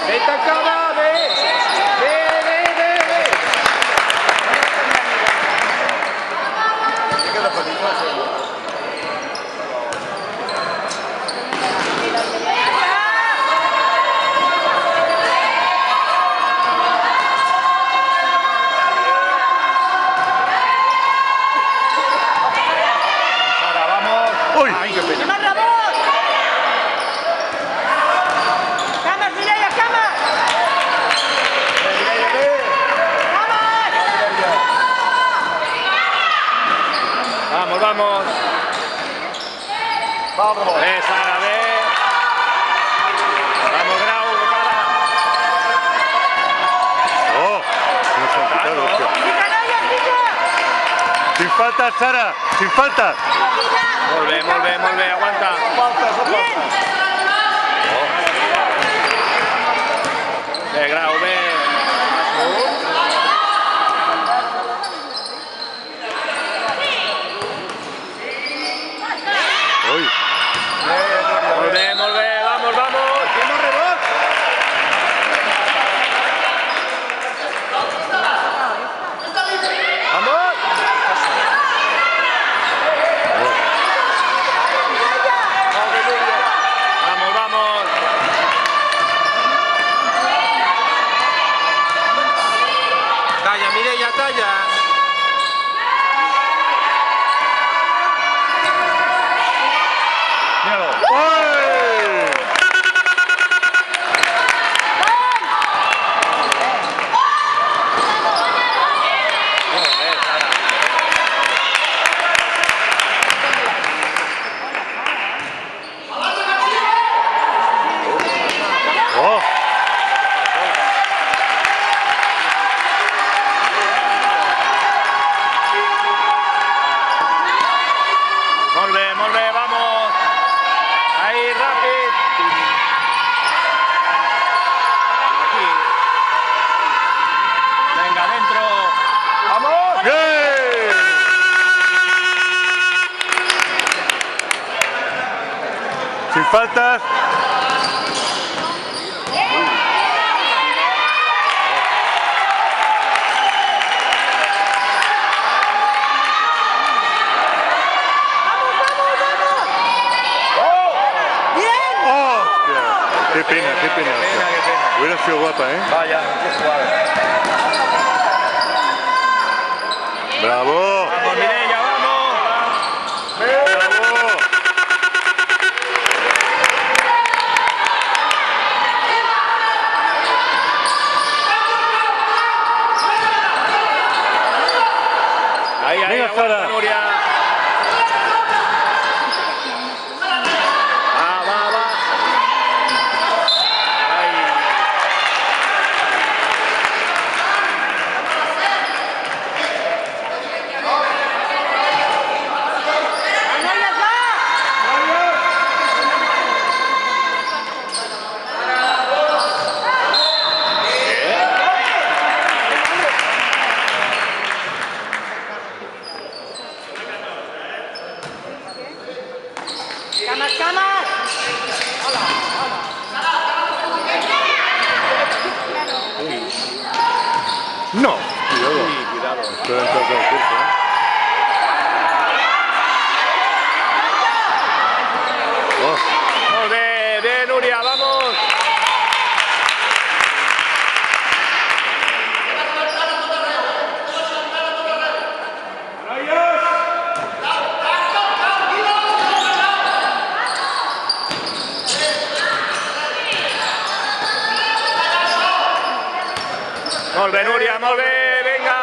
¡Vete acá, ve! Vamos. Vamos. Sara, ve. Vamos, Grau, de cara. Oh, nos han quitado, hostia. Sin falta, Sara, sin falta. Molt bé, aguanta. Grau, ve. Molt bé, vamos. Tiene rebot. Vamos. Vamos. Talla, Mireia, talla. Míralo. Molt bé, vamos. Ahí, ràpid. Aquí. Venga, dentro. ¡Vamos! ¡Bien! Sin faltas. Qué pena. Qué pena. Hubiera sido guapa, ¿eh? Vaya, qué suave. ¡Bravo! Vamos, Mireia, vamos. ¡Bravo! Ahí, Venga, Sara. Nuria. Va. Ahí. No, cuidado. Sí, cuidado. Pero en todo el curso, ¿eh? Molt bé, Núria, vamos. Molt bé, Núria, molt bé, vinga.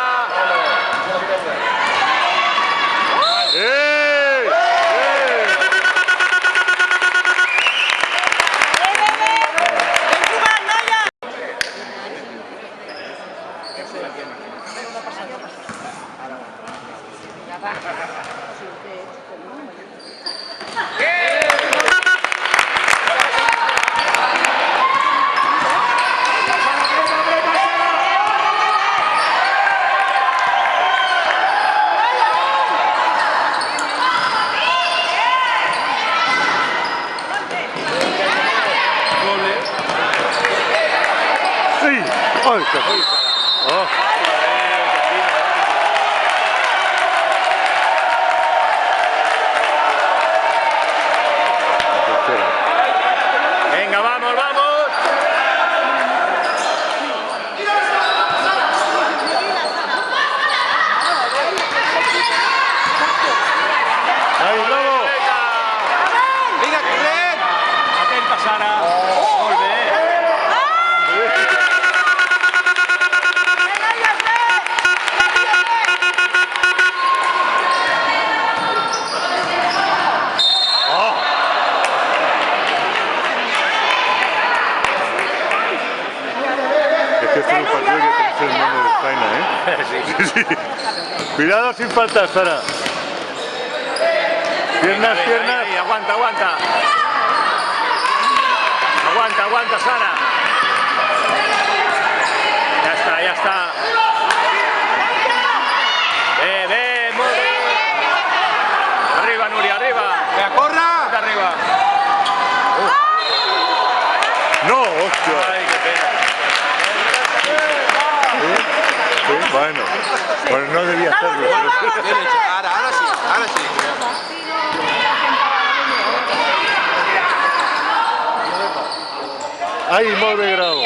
Ai, que sí. Oh. Venga, vamos, vamos. Ai, bravo. Vinga, corrent! Atenta, Sara. Molt bé. Oh. Es que esto no parece que tenéis el mano de faena, ¿eh? Sí. Sí. Cuidado sin faltar, Sara. Piernas, Venga, piernas. ahí, aguanta, aguanta. Aguanta, aguanta, Sara. Ya está, ya está. Ve, muy bien. Arriba, Nuria, arriba. Vinga, corre! Arriba. No, hostia. Ay, qué pena. Sí, bueno. Pues no debía hacerlo. Bien hecho. Ara sí, ara sí. Ai, molt bé, Grau.